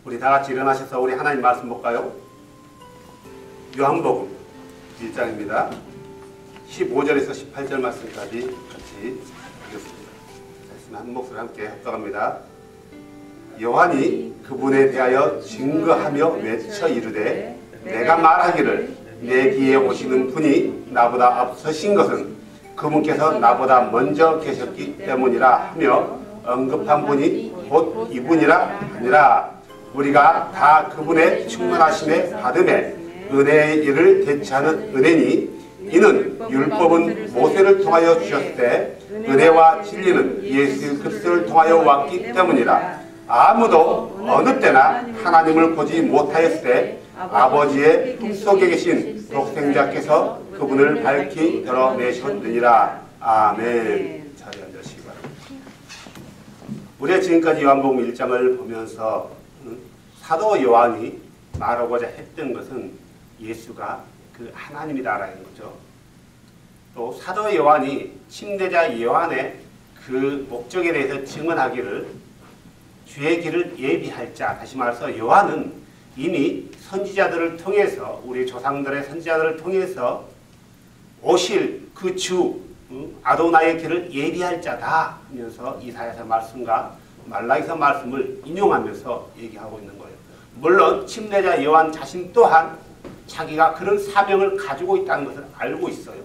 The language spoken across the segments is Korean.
우리 다 같이 일어나셔서 우리 하나님 말씀 볼까요? 요한복음 1장입니다. 15절에서 18절 말씀까지 같이 읽겠습니다. 말씀 한 목소리 함께 합독합니다. 요한이 그분에 대하여 증거하며 외쳐 이르되 내가 말하기를 내 뒤에 오시는 분이 나보다 앞서신 것은 그분께서 나보다 먼저 계셨기 때문이라 하며 언급한 분이 곧 이분이라 하니라. 우리가 다 그분의 충만하심에 받음에 은혜의 일을 대체하는 은혜니 이는 율법은 모세를 통하여 주셨되 은혜와 진리는 예수 그리스도를 통하여 왔기 때문이라. 아무도 어느 때나 하나님을 보지 못하였을 때 아버지의 품속에 계신 독생자께서 그분을 밝히 드러내셨느니라. 아멘. 자리에 앉으시기 바랍니다. 우리가 지금까지 요한복음 1장을 보면서 사도 요한이 말하고자 했던 것은 예수가 그 하나님이다라는 거죠. 또 사도 요한이 침례자 요한의 그 목적에 대해서 증언하기를 주의 길을 예비할 자, 다시 말해서 요한은 이미 선지자들을 통해서 우리 조상들의 선지자들을 통해서 오실 그 주 아도나의 길을 예비할 자다 하면서 이사야서 말씀과 말라기서 말씀을 인용하면서 얘기하고 있는 거예요. 물론 침례자 요한 자신 또한 자기가 그런 사명을 가지고 있다는 것을 알고 있어요.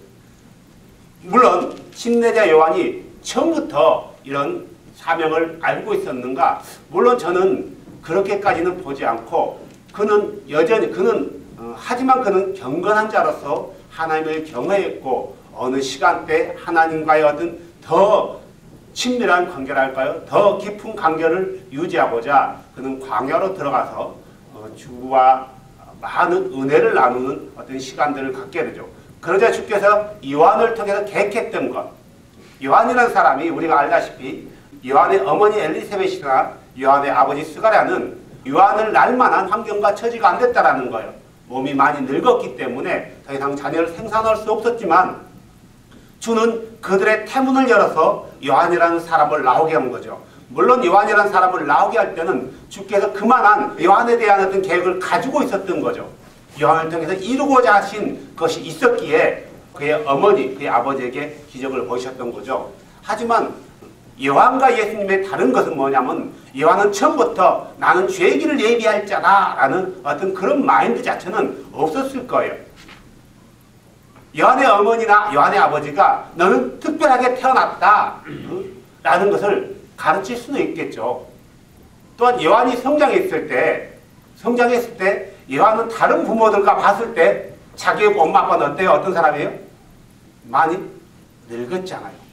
물론 침례자 요한이 처음부터 이런 사명을 알고 있었는가? 물론 저는 그렇게까지는 보지 않고 그는 여전히 하지만 그는 경건한 자로서 하나님을 경외했고 어느 시간대 하나님과의 어떤 더 친밀한 관계랄까요? 더 깊은 관계를 유지하고자 그는 광야로 들어가서 주와 많은 은혜를 나누는 어떤 시간들을 갖게 되죠. 그러자 주께서 요한을 통해서 계획했던 것. 요한이라는 사람이 우리가 알다시피 요한의 어머니 엘리사벳이나 요한의 아버지 스가랴는 요한을 낳을 만한 환경과 처지가 안 됐다라는 거예요. 몸이 많이 늙었기 때문에 더 이상 자녀를 생산할 수 없었지만 주는 그들의 태문을 열어서 요한이라는 사람을 나오게 한 거죠. 물론 요한이라는 사람을 나오게 할 때는 주께서 그만한 요한에 대한 어떤 계획을 가지고 있었던 거죠. 요한을 통해서 이루고자 하신 것이 있었기에 그의 어머니, 그의 아버지에게 기적을 보이셨던 거죠. 하지만 요한과 예수님의 다른 것은 뭐냐면 요한은 처음부터 나는 주의 길을 예비할 자다 라는 어떤 그런 마인드 자체는 없었을 거예요. 요한의 어머니나 요한의 아버지가 너는 특별하게 태어났다 라는 것을 가르칠 수는 있겠죠. 또한 요한이 성장했을 때 요한은 다른 부모들과 봤을 때 자기의 엄마 아빠는 어때요? 어떤 사람이에요? 많이 늙었잖아요.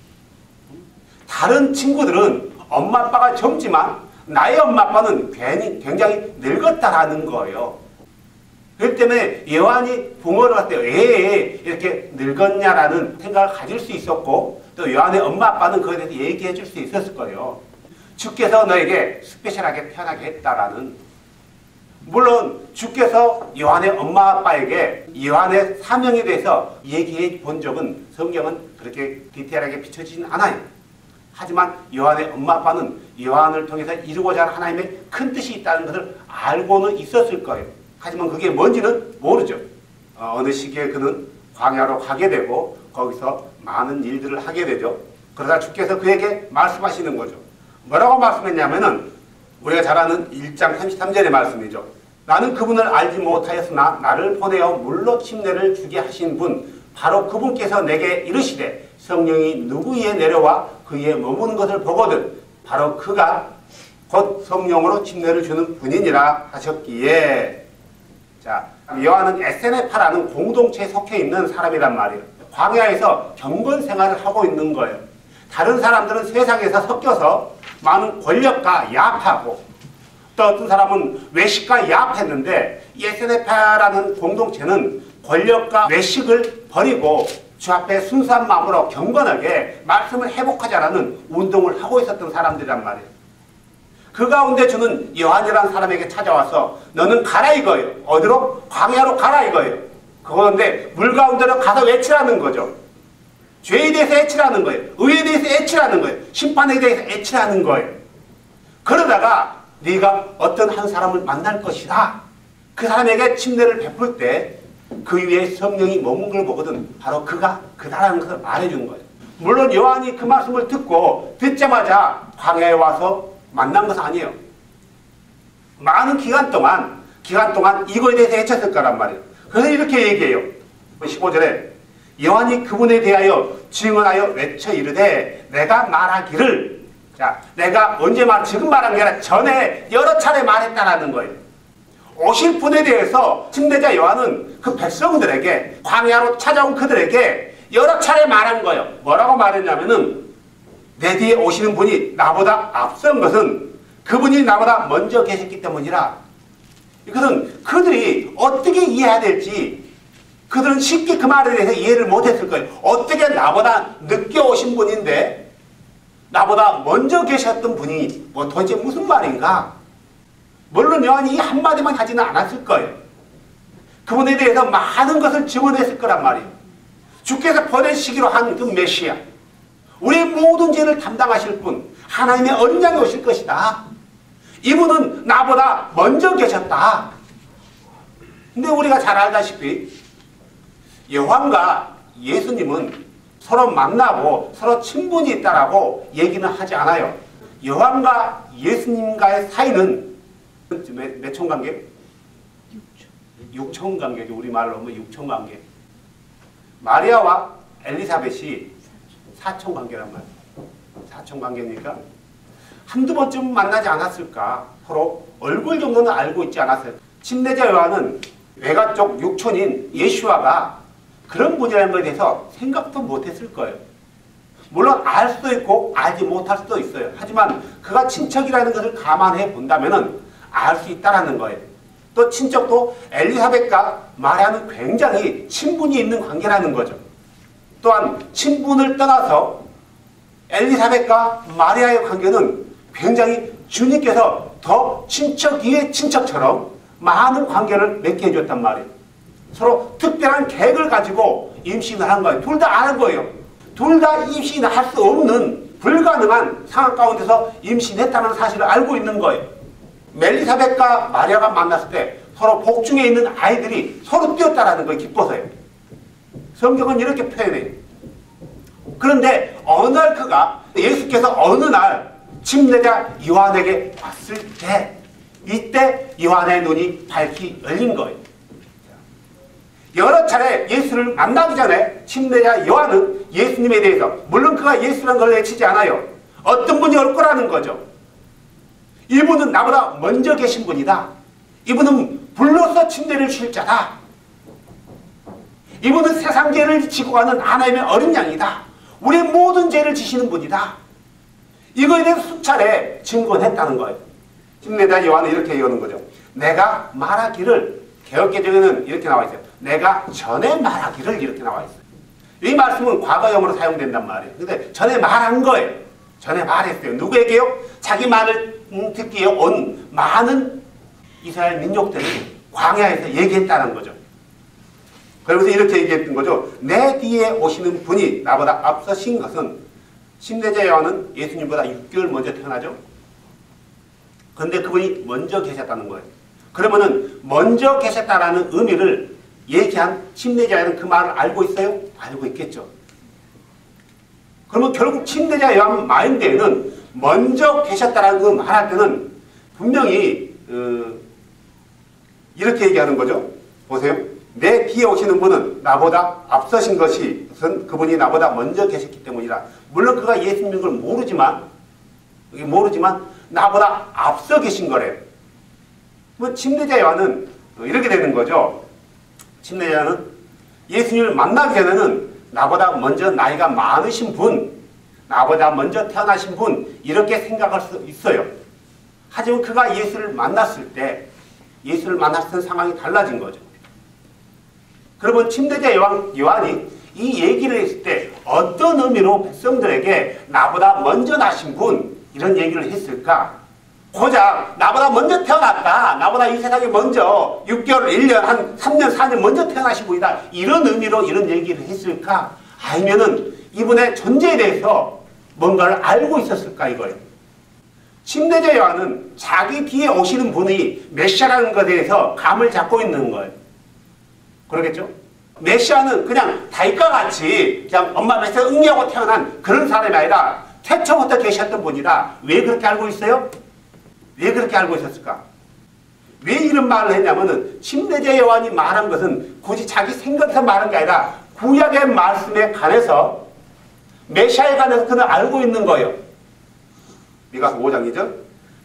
다른 친구들은 엄마 아빠가 젊지만 나의 엄마 아빠는 굉장히 늙었다라는 거예요. 그렇기 때문에 요한이 부모를 봤을 때 왜 이렇게 늙었냐라는 생각을 가질 수 있었고 또 요한의 엄마 아빠는 그에 대해서 얘기해 줄 수 있었을 거예요. 주께서 너에게 스페셜하게 태어나게 했다라는. 물론 주께서 요한의 엄마 아빠에게 요한의 사명에 대해서 얘기해 본 적은 성경은 그렇게 디테일하게 비춰지진 않아요. 하지만 요한의 엄마 아빠는 요한을 통해서 이루고자 하는 하나님의 큰 뜻이 있다는 것을 알고는 있었을 거예요. 하지만 그게 뭔지는 모르죠. 어느 시기에 그는 광야로 가게 되고 거기서 많은 일들을 하게 되죠. 그러다 주께서 그에게 말씀하시는 거죠. 뭐라고 말씀했냐면은 우리가 잘 아는 1장 33절의 말씀이죠. 나는 그분을 알지 못하였으나 나를 보내어 물로 침례를 주게 하신 분 바로 그분께서 내게 이르시되 성령이 누구 위에 내려와 그 위에 머무는 것을 보거든 바로 그가 곧 성령으로 침례를 주는 분이니라 하셨기에. 자, 요한은 SNF라는 공동체에 속해 있는 사람이란 말이에요. 광야에서 경건 생활을 하고 있는 거예요. 다른 사람들은 세상에서 섞여서 많은 권력과 야합하고 또 어떤 사람은 외식과 야합했는데 SNF라는 공동체는 권력과 외식을 버리고 주 앞에 순수한 마음으로 경건하게 말씀을 회복하자라는 운동을 하고 있었던 사람들이란 말이에요. 그 가운데 주는 요한이라는 사람에게 찾아와서 너는 가라 이거예요. 어디로? 광야로 가라 이거예요. 그런데 물 가운데로 가서 외치라는 거죠. 죄에 대해서 애치라는 거예요. 의에 대해서 애치라는 거예요. 심판에 대해서 애치라는 거예요. 그러다가 네가 어떤 한 사람을 만날 것이다. 그 사람에게 침례를 베풀 때 그 위에 성령이 머문 걸 보거든. 바로 그가 그다라는 것을 말해주는 거예요. 물론 요한이 그 말씀을 듣자마자 광야에 와서 만난 것은 아니에요. 많은 기간 동안 이거에 대해서 헤쳤을 거란 말이에요. 그래서 이렇게 얘기해요. 15절에 요한이 그분에 대하여 증언하여 외쳐 이르되 내가 말하기를, 자, 내가 언제 지금 말한 게 아니라 전에 여러 차례 말했다라는 거예요. 오실 분에 대해서 침례자 요한은 그 백성들에게, 광야로 찾아온 그들에게 여러 차례 말한 거예요. 뭐라고 말했냐면은 내 뒤에 오시는 분이 나보다 앞선 것은 그분이 나보다 먼저 계셨기 때문이라. 이것은 그들이 어떻게 이해해야 될지 그들은 쉽게 그 말에 대해서 이해를 못했을 거예요. 어떻게 나보다 늦게 오신 분인데 나보다 먼저 계셨던 분이 도대체 무슨 말인가? 물론 요한이 이 한마디만 하지는 않았을 거예요. 그분에 대해서 많은 것을 증언했을 거란 말이에요. 주께서 보내시기로 한 그 메시아, 우리의 모든 죄를 담당하실 분, 하나님의 어린 양이 오실 것이다. 이분은 나보다 먼저 계셨다. 근데 우리가 잘 알다시피 요한과 예수님은 서로 만나고 서로 친분이 있다라고 얘기는 하지 않아요. 요한과 예수님과의 사이는 몇 촌관계? 6촌관계죠. 우리말로 하면 6촌관계. 마리아와 엘리사벳이 4촌관계란 말이에요. 4촌관계니까 한두 번쯤 만나지 않았을까? 서로 얼굴 정도는 알고 있지 않았을까? 침례자 요한은 외가 쪽 6촌인 예수와가 그런 분이라는 것에 대해서 생각도 못했을 거예요. 물론 알 수도 있고 알지 못할 수도 있어요. 하지만 그가 친척이라는 것을 감안해 본다면 알 수 있다는 거예요. 또 친척도 엘리사벳과 마리아는 굉장히 친분이 있는 관계라는 거죠. 또한 친분을 떠나서 엘리사벳과 마리아의 관계는 굉장히 주님께서 더 친척 위의 친척처럼 많은 관계를 맺게 해줬단 말이에요. 서로 특별한 계획을 가지고 임신을 한 거예요. 둘 다 아는 거예요. 둘 다 임신을 할 수 없는 불가능한 상황 가운데서 임신했다는 사실을 알고 있는 거예요. 엘리사벳과 마리아가 만났을 때 서로 복중에 있는 아이들이 서로 뛰었다라는 걸 기뻐서요. 성경은 이렇게 표현해요. 그런데 어느 날 예수께서 어느 날 침례자 요한에게 왔을 때 이때 요한의 눈이 밝히 열린 거예요. 여러 차례 예수를 만나기 전에 침례자 요한은 예수님에 대해서, 물론 그가 예수라는 걸 외치지 않아요. 어떤 분이 올 거라는 거죠. 이분은 나보다 먼저 계신 분이다. 이분은 불로서 침례를 줄 자다. 이분은 세상 죄를 지고 가는 하나님의 어린 양이다. 우리의 모든 죄를 지시는 분이다. 이거에 대해서 수차례 증거했다는 거예요. 침례자 요한은 이렇게 얘기하는 거죠. 내가 말하기를, 개역개정에는 이렇게 나와 있어요. 내가 전에 말하기를, 이렇게 나와 있어요. 이 말씀은 과거형으로 사용된단 말이에요. 근데 전에 말한 거예요. 전에 말했어요. 누구에게요? 자기 말을 듣기에 온 많은 이스라엘 민족들이 광야에서 얘기했다는 거죠. 그러면서 이렇게 얘기했던 거죠. 내 뒤에 오시는 분이 나보다 앞서신 것은, 침례자 요한은 예수님보다 6개월 먼저 태어나죠. 그런데 그분이 먼저 계셨다는 거예요. 그러면은 먼저 계셨다라는 의미를 얘기한 침례자는 그 말을 알고 있어요? 알고 있겠죠. 그러면 결국 침례자 요한 마인드에는 먼저 계셨다라는 그 말할 때는 분명히 이렇게 얘기하는 거죠. 보세요. 내 뒤에 오시는 분은 나보다 앞서신 것이 그분이 나보다 먼저 계셨기 때문이라. 물론 그가 예수님인 걸 모르지만 나보다 앞서 계신 거래요. 침례자 요한은 이렇게 되는 거죠. 침례자는 예수님을 만나기 전에는 나보다 먼저 나이가 많으신 분, 나보다 먼저 태어나신 분, 이렇게 생각할 수 있어요. 하지만 그가 예수를 만났을 때 상황이 달라진 거죠. 그러면 침례자 요한이 이 얘기를 했을 때 어떤 의미로 백성들에게 나보다 먼저 나신 분, 이런 얘기를 했을까? 고작 나보다 먼저 태어났다, 나보다 이 세상에 먼저 6개월, 1년, 한 3년, 4년 먼저 태어나신 분이다, 이런 의미로 이런 얘기를 했을까? 아니면은 이분의 존재에 대해서 뭔가를 알고 있었을까, 이거예요. 침례자 요한은 자기 뒤에 오시는 분이 메시아라는 것에 대해서 감을 잡고 있는 거예요. 그러겠죠? 메시아는 그냥 다윗과 같이 그냥 엄마 뱃속에 응리하고 태어난 그런 사람이 아니라 태초부터 계셨던 분이다. 왜 그렇게 알고 있어요? 왜 그렇게 알고 있었을까? 왜 이런 말을 했냐면은 침례자 요한이 말한 것은 굳이 자기 생각에서 말한 게 아니라 구약의 말씀에 관해서 메시아에 관해서 그는 알고 있는 거예요. 미가서 5장이죠.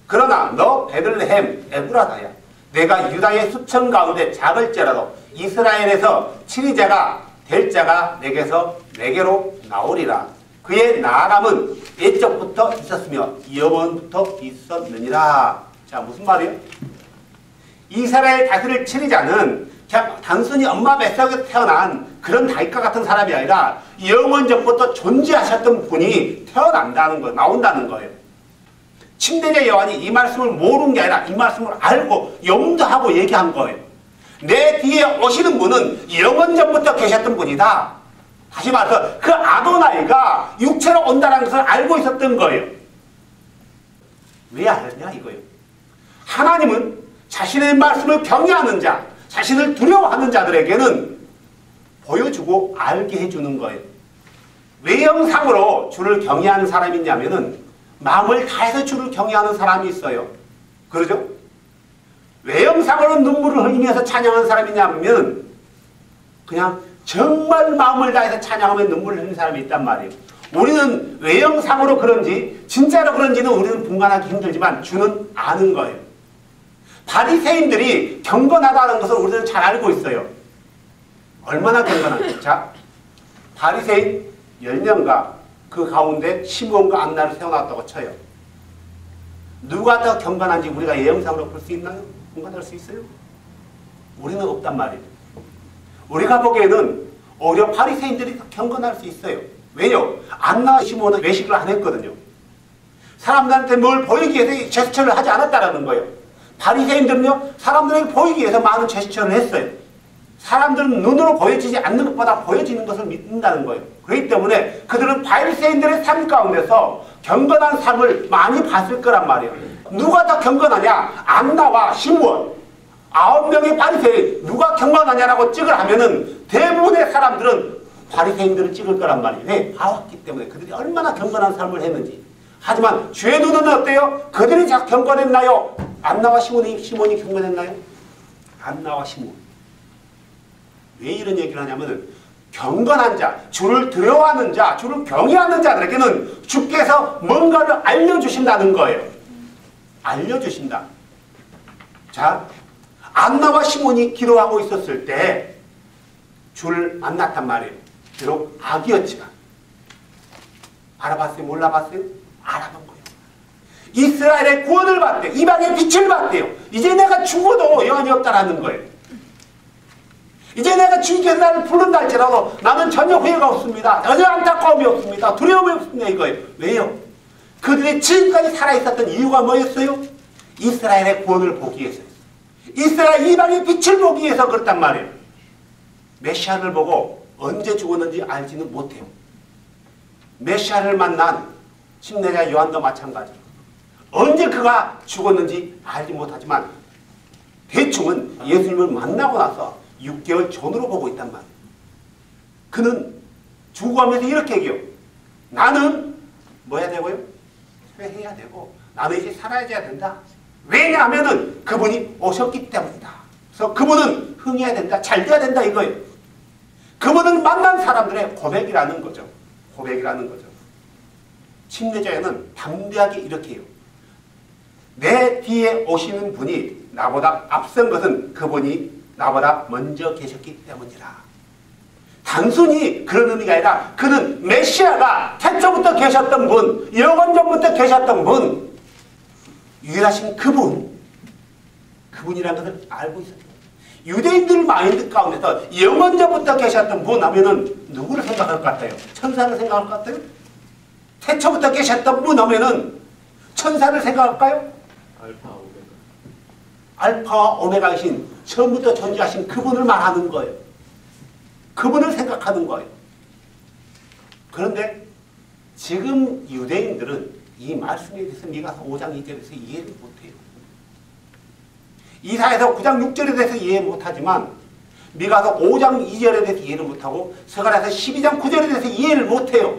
그러나 너 베들레헴 에브라다야. 내가 유다의 수천 가운데 작을지라도 이스라엘에서 치리자가 될 자가 내게로 나오리라. 그의 나아감은 옛적부터 있었으며 영원부터 있었느니라. 자, 무슨 말이에요? 이스라엘 다스릴 치리자는 그냥 단순히 엄마 뱃속에서 태어난 그런 다윗과 같은 사람이 아니라 영원전부터 존재하셨던 분이 태어난다는 거, 나온다는 거예요. 침례자 요한이 이 말씀을 모르는 게 아니라 이 말씀을 알고 염두하고 얘기한 거예요. 내 뒤에 오시는 분은 영원전부터 계셨던 분이다. 다시 말해서 그 아도나이가 육체로 온다는 것을 알고 있었던 거예요. 왜 알았냐 이거예요. 하나님은 자신의 말씀을 경외하는 자, 자신을 두려워하는 자들에게는 보여주고 알게 해주는 거예요. 외형상으로 주를 경외하는 사람이 있냐면은 마음을 다해서 주를 경외하는 사람이 있어요. 그러죠? 외형상으로 눈물을 흘리면서 찬양하는 사람이 있냐면 그냥 정말 마음을 다해서 찬양하며 눈물을 흘리는 사람이 있단 말이에요. 우리는 외형상으로 그런지 진짜로 그런지는 우리는 분간하기 힘들지만 주는 아는 거예요. 바리새인들이 경건하다는 것을 우리는 잘 알고 있어요. 얼마나 경건한지. 자, 바리새인 10명과 그 가운데 시몬과 안나를 세워놨다고 쳐요. 누가 더 경건한지 우리가 예형상으로 볼 수 있나요? 분간할 수 있어요? 우리는 없단 말이에요. 우리가 보기에는 오히려 바리새인들이 더 경건할 수 있어요. 왜요? 안나와 시몬은 외식을 안 했거든요. 사람들한테 뭘 보이기 위해서 제스처를 하지 않았다는 거예요. 바리새인들은요, 사람들에게 보이기 위해서 많은 제스처를 했어요. 사람들은 눈으로 보여지지 않는 것보다 보여지는 것을 믿는다는 거예요. 그렇기 때문에 그들은 바리새인들의 삶 가운데서 경건한 삶을 많이 봤을 거란 말이에요. 누가 더 경건하냐? 안나와 시므온 9명의 바리새인 누가 경건하냐라고 찍으라 하면은 대부분의 사람들은 바리새인들을 찍을 거란 말이에요. 왜? 봐왔기 때문에 그들이 얼마나 경건한 삶을 했는지. 하지만 주의 눈은 어때요? 그들이 경건했나요? 안나와 시몬이 경건했나요? 안나와 시몬. 왜 이런 얘기를 하냐면은 경건한 자, 주를 두려워하는 자, 주를 경외하는 자들에게는 주께서 뭔가를 알려주신다는 거예요. 알려주신다. 자, 안나와 시몬이 기도하고 있었을 때 주를 만났단 말이에요. 비록 악이었지만. 알아봤어요? 몰라봤어요? 알아본 거예요. 이스라엘의 구원을 받대요. 이방의 빛을 받대요. 이제 내가 죽어도 여한이 없다라는 거예요. 이제 내가 주께서 나를 부른다 할지라도 나는 전혀 후회가 없습니다. 전혀 안타까움이 없습니다. 두려움이 없습니다. 이거예요. 왜요? 그들이 지금까지 살아있었던 이유가 뭐였어요? 이스라엘의 구원을 보기 위해서였어요. 이스라엘 이방의 빛을 보기 위해서 그렇단 말이에요. 메시아를 보고 언제 죽었는지 알지는 못해요. 메시아를 만난 침례자 요한도 마찬가지예요. 언제 그가 죽었는지 알지 못하지만 대충은 예수님을 만나고 나서 6개월 전으로 보고 있단 말이에요. 그는 죽어가면서 이렇게 얘기해요. 나는 뭐 해야 되고요? 회해야 되고 나는 이제 사라져야 된다. 왜냐하면은 그분이 오셨기 때문이다. 그래서 그분은 흥해야 된다. 잘 돼야 된다 이거예요. 그분을 만난 사람들의 고백이라는 거죠. 고백이라는 거죠. 침례자에는 담대하게 이렇게 해요. 내 뒤에 오시는 분이 나보다 앞선 것은 그분이 나보다 먼저 계셨기 때문이라. 단순히 그런 의미가 아니라 그는 메시아가 태초부터 계셨던 분, 영원전부터 계셨던 분, 유일하신 그분이라는 것을 알고 있어요. 유대인들 마인드 가운데서 영원전부터 계셨던 분 하면은 누구를 생각할 것 같아요? 천사를 생각할 것 같아요? 태초부터 계셨던 분 하면은 천사를 생각할까요? 알파와 오메가이신 처음부터 존재하신 그분을 말하는 거예요. 그분을 생각하는 거예요. 그런데 지금 유대인들은 이 말씀에 대해서 미가서 5장 2절에서 이해를 못해요. 이사야서 9장 6절에 대해서 이해 못하지만 미가서 5장 2절에 대해서 이해를 못하고 스가랴서 12장 9절에 대해서 이해를 못해요.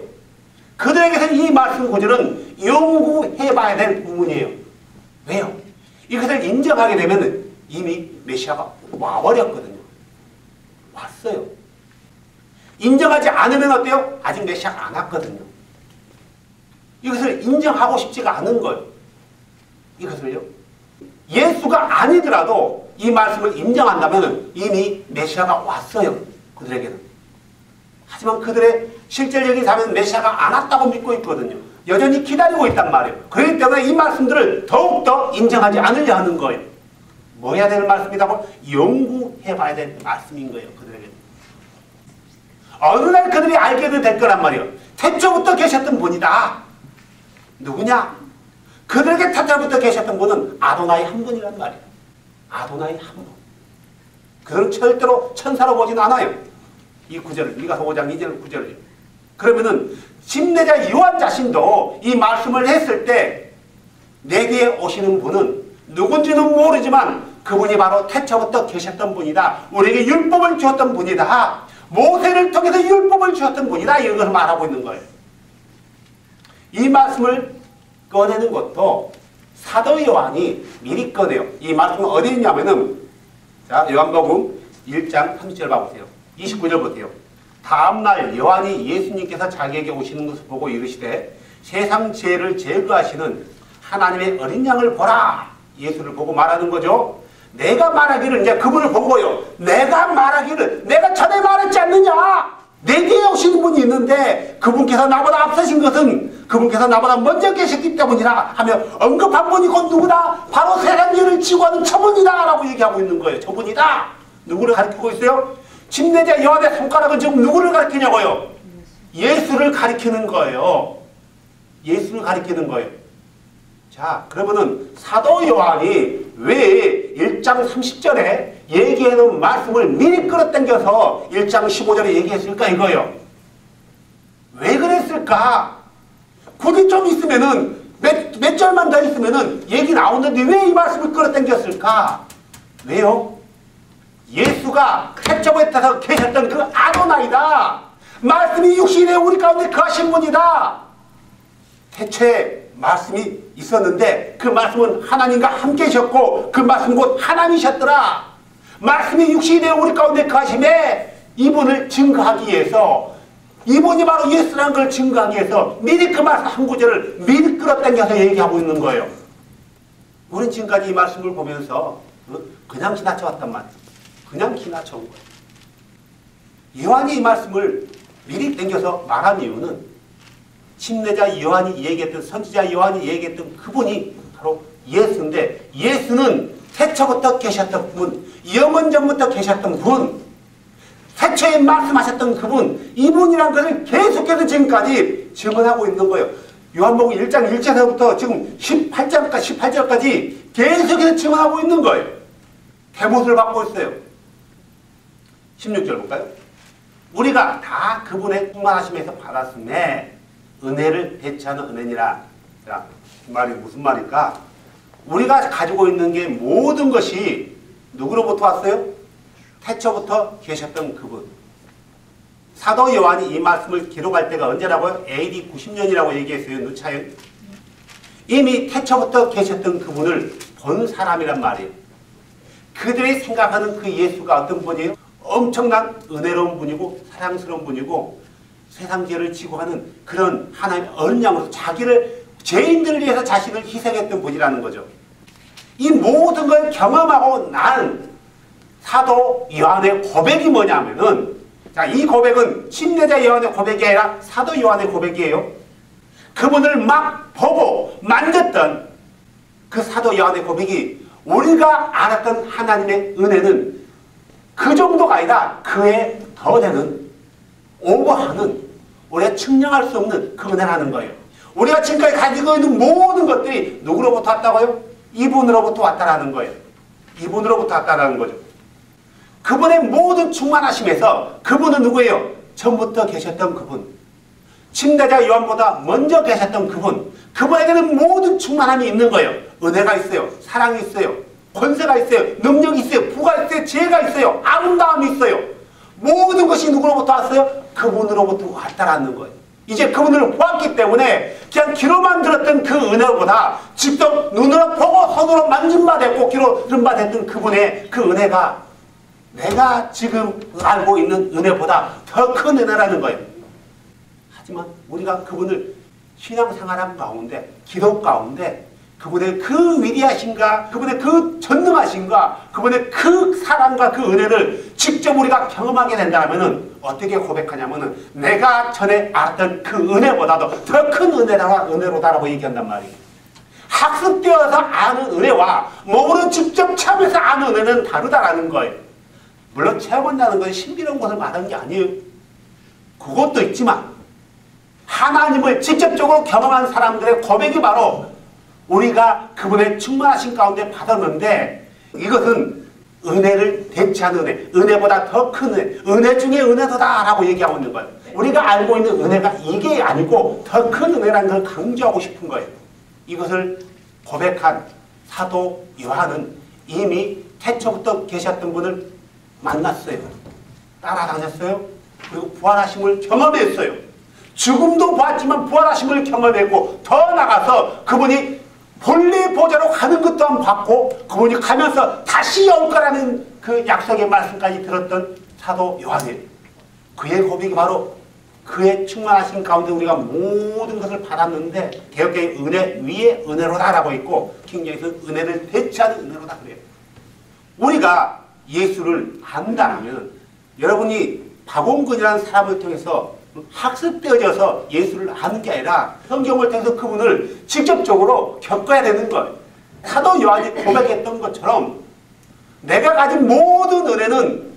그들에게서는 이 말씀 구절은 연구해봐야 될 부분이에요. 왜요? 이것을 인정하게 되면 이미 메시아가 와버렸거든요. 왔어요. 인정하지 않으면 어때요? 아직 메시아가 안 왔거든요. 이것을 인정하고 싶지가 않은 거예요. 이것을요. 예수가 아니더라도 이 말씀을 인정한다면 이미 메시아가 왔어요. 그들에게는. 하지만 그들의 실질적인 삶은 메시아가 안 왔다고 믿고 있거든요. 여전히 기다리고 있단 말이에요. 그렇기 때문에 이 말씀들을 더욱더 인정하지 않으려 하는 거예요. 뭐 해야 되는 말씀이라고? 연구해봐야 될 말씀인 거예요. 그들에게는. 어느 날 그들이 알게 될 거란 말이에요. 태초부터 계셨던 분이다. 누구냐? 그들에게 태초부터 계셨던 분은 아도나이 한 분이란 말이에요. 아도나이 한 분. 그들은 절대로 천사로 보진 않아요. 이 구절을, 미가서 5장 2절 9절을. 그러면은 침례자 요한 자신도 이 말씀을 했을 때 내게 오시는 분은 누군지는 모르지만 그분이 바로 태초부터 계셨던 분이다. 우리에게 율법을 주었던 분이다. 모세를 통해서 율법을 주었던 분이다. 이걸 말하고 있는 거예요. 이 말씀을 꺼내는 것도 사도 요한이 미리 꺼내요. 이 말씀은 어디 있냐면은 자, 요한복음 1장 30절 봐보세요. 29절 보세요. 다음날 요한이 예수님께서 자기에게 오시는 것을 보고 이르시되 세상 죄를 제거하시는 하나님의 어린 양을 보라. 예수를 보고 말하는 거죠. 내가 말하기를, 이제 그분을 보고요. 내가 말하기를, 내가 전에 말했지 않느냐. 내 뒤에 오시는 분이 있는데 그분께서 나보다 앞서신 것은 그분께서 나보다 먼저 계셨기 때문이라 하며 언급한 분이 곧 누구다? 바로 세상 죄를 지고 하는 저분이다 라고 얘기하고 있는 거예요. 저분이다. 누구를 가리키고 있어요? 침례자 요한의 손가락은 지금 누구를 가리키냐고요? 예수를 가리키는 거예요. 예수를 가리키는 거예요. 자, 그러면은 사도 요한이 왜 1장 30절에 얘기해놓은 말씀을 미리 끌어당겨서 1장 15절에 얘기했을까 이거예요. 왜 그랬을까? 굳이 좀 있으면은 몇 절만 더 있으면은 얘기 나오는데 왜 이 말씀을 끌어당겼을까? 왜요? 예수가 태초부터 계셨던 그 아도나이다. 말씀이 육신에 우리 가운데 거하신 분이다. 태초에 말씀이 있었는데 그 말씀은 하나님과 함께 계셨고 그 말씀은 곧 하나님이셨더라. 말씀이 육신이 되어 우리 가운데 거하심에 이분을 증거하기 위해서, 이분이 바로 예수라는 걸 증거하기 위해서 미리 그 말씀 한 구절을 미리 끌어당겨서 얘기하고 있는 거예요. 우리는 지금까지 이 말씀을 보면서 그냥 지나쳐왔단 말이에요. 그냥 지나쳐온 거예요. 요한이 이 말씀을 미리 당겨서 말한 이유는 침례자 요한이 얘기했던, 선지자 요한이 얘기했던 그분이 바로 예수인데, 예수는 태초부터 계셨던 분, 영원전부터 계셨던 분, 태초에 말씀하셨던 그분, 이분이란 것을 계속해서 지금까지 증언하고 있는 거예요. 요한복음 1장 1절부터 지금 18절까지 계속해서 증언하고 있는 거예요. 대못을 받고 있어요. 16절 볼까요? 우리가 다 그분의 충만하심에서 받았음에 은혜를 대체하는 은혜니라. 자, 이 말이 무슨 말일까? 우리가 가지고 있는 게 모든 것이 누구로부터 왔어요? 태초부터 계셨던 그분. 사도 요한이 이 말씀을 기록할 때가 언제라고요? AD 90년이라고 얘기했어요. 누차연. 이미 태초부터 계셨던 그분을 본 사람이란 말이에요. 그들이 생각하는 그 예수가 어떤 분이에요? 엄청난 은혜로운 분이고 사랑스러운 분이고 세상 죄를 지고 하는 그런 하나님의 어린 양으로서 자기를, 죄인들을 위해서 자신을 희생했던 분이라는 거죠. 이 모든 걸 경험하고 난 사도 요한의 고백이 뭐냐면은, 자, 이 고백은 침례자 요한의 고백이 아니라 사도 요한의 고백이에요. 그분을 막 보고 만졌던 그 사도 요한의 고백이 우리가 알았던 하나님의 은혜는 그 정도가 아니라 그에 더 되는, 오버하는, 우리가 측량할 수 없는 그 은혜라는 거예요. 우리가 지금까지 가지고 있는 모든 것들이 누구로부터 왔다고요? 이분으로부터 왔다라는 거예요. 이분으로부터 왔다라는 거죠. 그분의 모든 충만하심에서 그분은 누구예요? 처음부터 계셨던 그분. 침례자 요한보다 먼저 계셨던 그분. 그분에게는 모든 충만함이 있는 거예요. 은혜가 있어요. 사랑이 있어요. 권세가 있어요. 능력이 있어요. 부가 있어요. 지혜가 있어요. 아름다움이 있어요. 모든 것이 누구로부터 왔어요? 그분으로부터 왔다라는 거예요. 이제 그분을 보았기 때문에 그냥 귀로만 들었던 그 은혜보다 직접 눈으로 보고 손으로 만진 바 됐고 귀로 들은 바 됐던 그분의 그 은혜가 내가 지금 알고 있는 은혜보다 더 큰 은혜라는 거예요. 하지만 우리가 그분을 신앙생활한 가운데, 기도 가운데 그분의 그 위대하심과 그분의 그 전능하심과 그분의 그 사랑과 그 은혜를 직접 우리가 경험하게 된다면 어떻게 고백하냐면 내가 전에 알았던 그 은혜보다도 더 큰 은혜로다라고 얘기한단 말이에요. 학습되어서 아는 은혜와 몸으로 직접 체험해서 아는 은혜는 다르다라는 거예요. 물론 체험한다는 건 신비로운 것을 말하는 게 아니에요. 그것도 있지만 하나님을 직접적으로 경험한 사람들의 고백이 바로 우리가 그분의 충만하신 가운데 받았는데 이것은 은혜를 대체하는 은혜, 은혜보다 더 큰 은혜 중에 은혜도다라고 얘기하고 있는 거예요. 우리가 알고 있는 은혜가 이게 아니고 더 큰 은혜라는 걸 강조하고 싶은 거예요. 이것을 고백한 사도 요한은 이미 태초부터 계셨던 분을 만났어요. 따라다녔어요. 그리고 부활하심을 경험했어요. 죽음도 봤지만 부활하심을 경험했고 더 나가서 그분이 본래 보좌로 가는 것 또한 봤고 그분이 가면서 다시 올 거라는 그 약속의 말씀까지 들었던 사도 요한이에요. 그의 고백이 바로 그의 충만하신 가운데 우리가 모든 것을 받았는데 개역의 은혜 위에 은혜로다라고 있고 킹제에서는 은혜를 대체하는 은혜로다 그래요. 우리가 예수를 안다면 여러분이 박원근이라는 사람을 통해서 학습되어져서 예수를 아는 게 아니라 성경을 통해서 그분을 직접적으로 겪어야 되는 거예요. 사도 요한이 고백했던 것처럼 내가 가진 모든 은혜는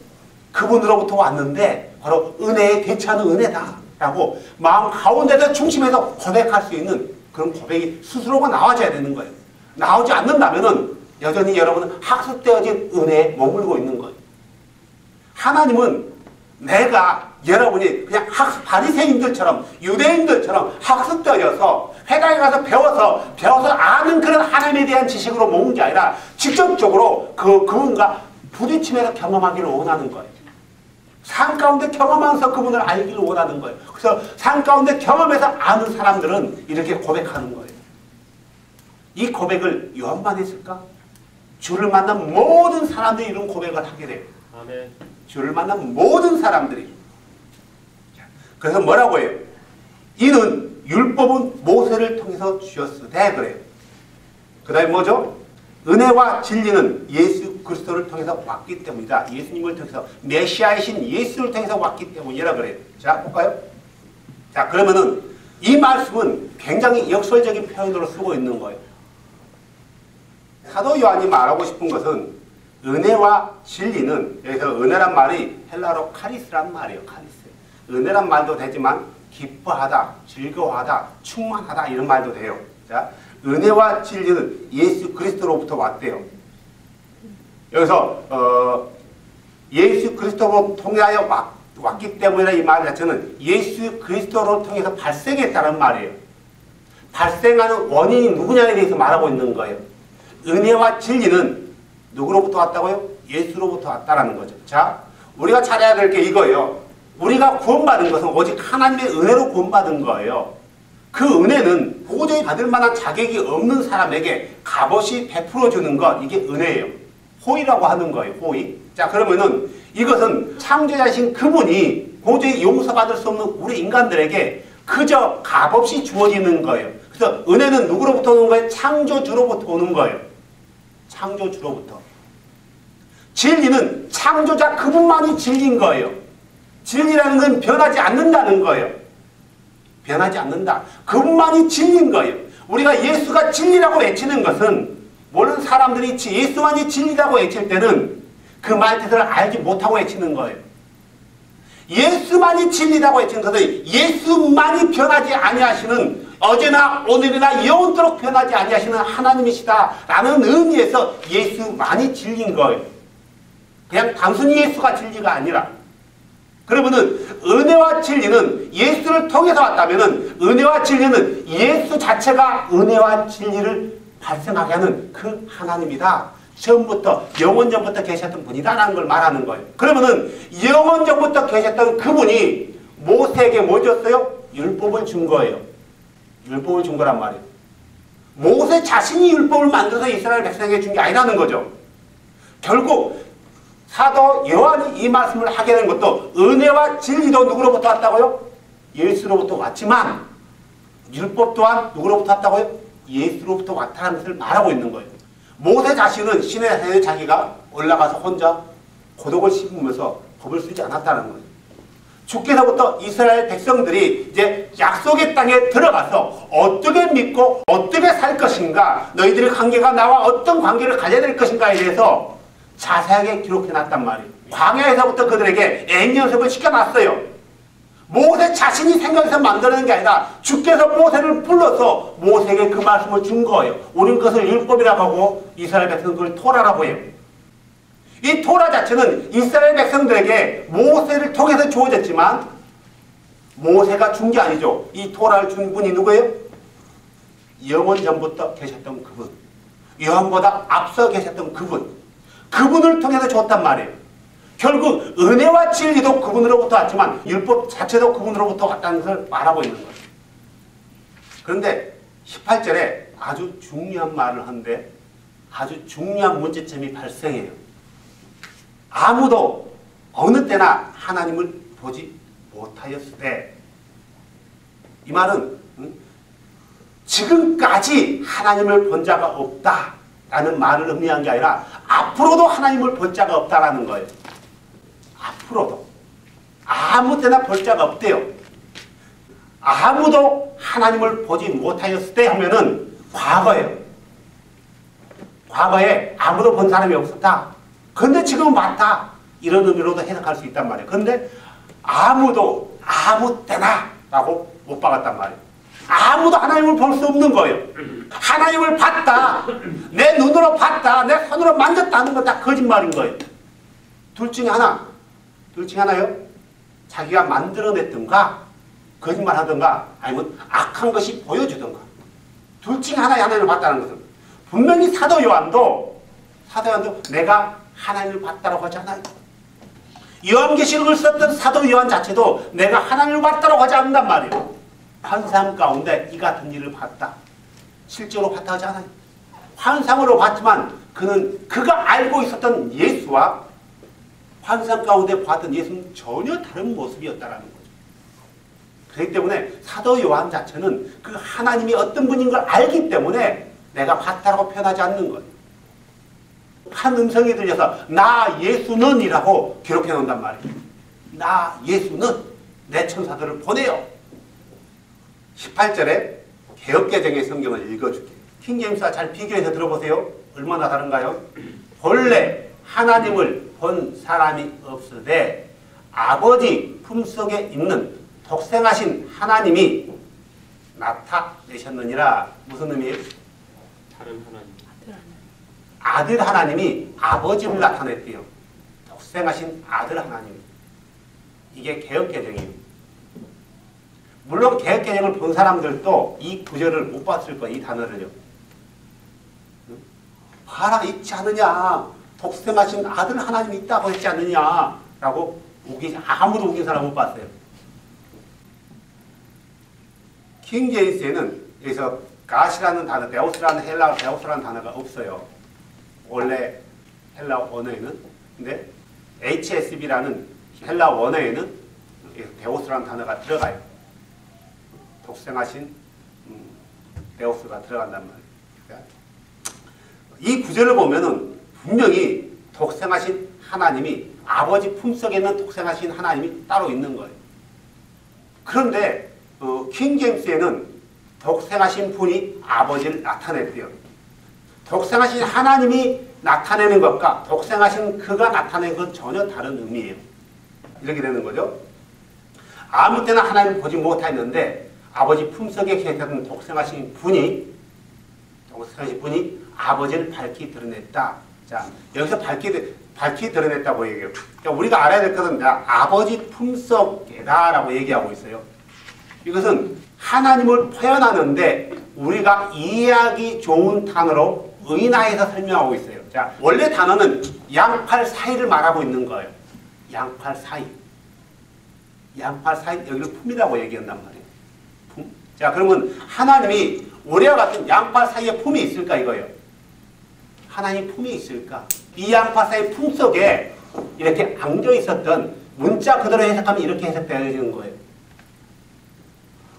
그분으로부터 왔는데 바로 은혜에 대체하는 은혜다라고 마음 가운데서 중심에서 고백할 수 있는 그런 고백이 스스로가 나와줘야 되는 거예요. 나오지 않는다면 여전히 여러분은 학습되어진 은혜에 머물고 있는 거예요. 하나님은 내가 여러분이 그냥 바리새인들처럼 유대인들처럼 학습되어서 회당에 가서 배워서 아는 그런 하나님에 대한 지식으로 모은 게 아니라 직접적으로 그분과 부딪히면서 경험하기를 원하는 거예요. 삶 가운데 경험하면서 그분을 알기를 원하는 거예요. 그래서 삶 가운데 경험해서 아는 사람들은 이렇게 고백하는 거예요. 이 고백을 요한만 했을까? 주를 만난 모든 사람들이 이런 고백을 하게 돼요. 아멘. 주를 만난 모든 사람들이. 그래서 뭐라고 해요? 이는 율법은 모세를 통해서 주셨으되 그래요. 그 다음에 뭐죠? 은혜와 진리는 예수 그리스도를 통해서 왔기 때문이다. 예수님을 통해서 메시아이신 예수를 통해서 왔기 때문이라 그래요. 자 볼까요? 자 그러면은 이 말씀은 굉장히 역설적인 표현으로 쓰고 있는 거예요. 사도 요한이 말하고 싶은 것은 은혜와 진리는 여기서 은혜란 말이 헬라어로 카리스란 말이에요. 카리스. 은혜란 말도 되지만 기뻐하다, 즐거워하다, 충만하다 이런 말도 돼요. 자, 은혜와 진리는 예수 그리스도로부터 왔대요. 여기서 예수 그리스도로 통하여 왔기 때문에 이 말 자체는 예수 그리스도로 통해서 발생했다는 말이에요. 발생하는 원인이 누구냐에 대해서 말하고 있는 거예요. 은혜와 진리는 누구로부터 왔다고요? 예수로부터 왔다라는 거죠. 자, 우리가 잘해야 될 게 이거예요. 우리가 구원받은 것은 오직 하나님의 은혜로 구원받은 거예요. 그 은혜는 도저히 받을 만한 자격이 없는 사람에게 값없이 베풀어 주는 것, 이게 은혜예요. 호의라고 하는 거예요. 호의. 자, 그러면은 이것은 창조자신 그분이 도저히 용서받을 수 없는 우리 인간들에게 그저 값없이 주어지는 거예요. 그래서 은혜는 누구로부터 오는 거예요? 창조주로부터 오는 거예요. 창조주로부터. 진리는 창조자 그분만이 진리인 거예요. 진리라는 건 변하지 않는다는 거예요. 변하지 않는다. 그분만이 진리인 거예요. 우리가 예수가 진리라고 외치는 것은 모르는 사람들이 예수만이 진리라고 외칠 때는 그 말 뜻을 알지 못하고 외치는 거예요. 예수만이 진리라고 외치는 것은 예수만이 변하지 아니하시는 어제나 오늘이나 영원토록 변하지 아니하시는 하나님이시다라는 의미에서 예수만이 진리인 거예요. 그냥 단순히 예수가 진리가 아니라. 그러면은 은혜와 진리는 예수를 통해서 왔다면 은혜와 진리는 예수 자체가 은혜와 진리를 발생하게 하는 그 하나님이다. 처음부터 영원전부터 계셨던 분이다라는 걸 말하는 거예요. 그러면은 영원전부터 계셨던 그분이 모세에게 뭐 줬어요? 율법을 준 거예요. 율법을 준 거란 말이에요. 모세 자신이 율법을 만들어서 이스라엘 백성에게 준 게 아니라는 거죠. 결국 사도 요한이 이 말씀을 하게 된 것도 은혜와 진리도 누구로부터 왔다고요? 예수로부터 왔지만 율법 또한 누구로부터 왔다고요? 예수로부터 왔다는 것을 말하고 있는 거예요. 모세 자신은 시내 산에 자기가 올라가서 혼자 고독을 씹으면서 법을 쓰지 않았다는 거예요. 주께서부터 이스라엘 백성들이 이제 약속의 땅에 들어가서 어떻게 믿고 어떻게 살 것인가, 너희들의 관계가 나와 어떤 관계를 가져야 될 것인가에 대해서 자세하게 기록해놨단 말이에요. 광야에서부터 그들에게 앵연습을 시켜놨어요. 모세 자신이 생각해서 만들어낸 게 아니라 주께서 모세를 불러서 모세에게 그 말씀을 준 거예요. 우리는 그것을 율법이라고 하고 이스라엘 백성은 그걸 토라라고 해요. 이 토라 자체는 이스라엘 백성들에게 모세를 통해서 주어졌지만 모세가 준 게 아니죠. 이 토라를 준 분이 누구예요? 영원전부터 계셨던 그분, 요한보다 앞서 계셨던 그분을 통해서 줬단 말이에요. 결국 은혜와 진리도 그분으로부터 왔지만 율법 자체도 그분으로부터 왔다는 것을 말하고 있는 거예요. 그런데 18절에 아주 중요한 말을 하는데 아주 중요한 문제점이 발생해요. 아무도 어느 때나 하나님을 보지 못하였을 때, 이 말은 지금까지 하나님을 본 자가 없다라는 말을 의미한 게 아니라 앞으로도 하나님을 볼 자가 없다라는 거예요. 앞으로도 아무 때나 볼 자가 없대요. 아무도 하나님을 보지 못하였을 때 하면은 과거예요. 과거에 아무도 본 사람이 없었다. 그런데 지금은 맞다. 이런 의미로도 해석할 수 있단 말이에요. 그런데 아무도 아무 때나 라고 못 박았단 말이에요. 아무도 하나님을 볼 수 없는 거예요. 하나님을 봤다, 내 눈으로 봤다, 내 손으로 만졌다 하는 건 다 거짓말인 거예요. 둘 중에 하나요. 자기가 만들어냈던가 거짓말 하던가 아니면 악한 것이 보여주던가, 둘 중에 하나의 하나님을 봤다는 것은 분명히 사도 요한도 내가 하나님을 봤다라고 하지 않아요. 요한계시록을 썼던 사도 요한 자체도 내가 하나님을 봤다라고 하지 않는단 말이에요. 환상 가운데 이 같은 일을 봤다, 실제로 봤다 하지 않아요. 환상으로 봤지만 그가 알고 있었던 예수와 환상 가운데 봤던 예수는 전혀 다른 모습이었다라는 거죠. 그렇기 때문에 사도 요한 자체는 그 하나님이 어떤 분인 걸 알기 때문에 내가 봤다라고 표현하지 않는 거예요. 한 음성이 들려서 나 예수는 이라고 기록해 놓는단 말이에요. 나 예수는 내 천사들을 보내요. 18절에 개역개정의 성경을 읽어줄게요. 킹제임스와 잘 비교해서 들어보세요. 얼마나 다른가요? 본래 하나님을 본 사람이 없으되 아버지 품속에 있는 독생하신 하나님이 나타내셨느니라. 무슨 의미예요? 다른 하나님. 아들 하나님이 아버지를 나타냈대요. 독생하신 아들 하나님. 이게 개역개정이에요. 물론 개역개정을 본 사람들도 이 구절을 못 봤을 거예요. 이 단어를요. 봐라, 있지 않느냐. 독생하신 아들 하나님이 있다고 했지 않느냐 라고 아무도 우긴 사람 못 봤어요. 킹제임스에는 여기서 갓이라는 단어, 데우스라는 헬라어 데우스라는 단어가 없어요. 원래 헬라어 원어에는. 근데 HSB라는 헬라어 원어에는 데우스라는 단어가 들어가요. 독생하신 데우스가 들어간단 말이에요. 그러니까 이 구절을 보면은 분명히 독생하신 하나님이, 아버지 품속에 있는 독생하신 하나님이 따로 있는 거예요. 그런데 킹제임스에는 독생하신 분이 아버지를 나타냈대요. 독생하신 하나님이 나타내는 것과 독생하신 그가 나타내는 건 전혀 다른 의미예요. 이렇게 되는 거죠. 아무 때나 하나님을 보지 못했는데 아버지 품속에 계셨던 독생하신 분이 아버지를 밝히 드러냈다. 자, 여기서 밝히 드러냈다고 얘기해요. 그러니까 우리가 알아야 될 것은 아버지 품속에다라고 얘기하고 있어요. 이것은 하나님을 표현하는데 우리가 이해하기 좋은 단어로 의인화해서 설명하고 있어요. 자, 원래 단어는 양팔 사이를 말하고 있는 거예요. 양팔 사이. 양팔 사이, 여기를 품이라고 얘기한단 말이에요. 품. 자, 그러면 하나님이 우리와 같은 양팔 사이에 품이 있을까 이거예요. 하나님 품이 있을까? 이 양팔 사이 품 속에 이렇게 안겨 있었던 문자 그대로 해석하면 이렇게 해석되어지는 거예요.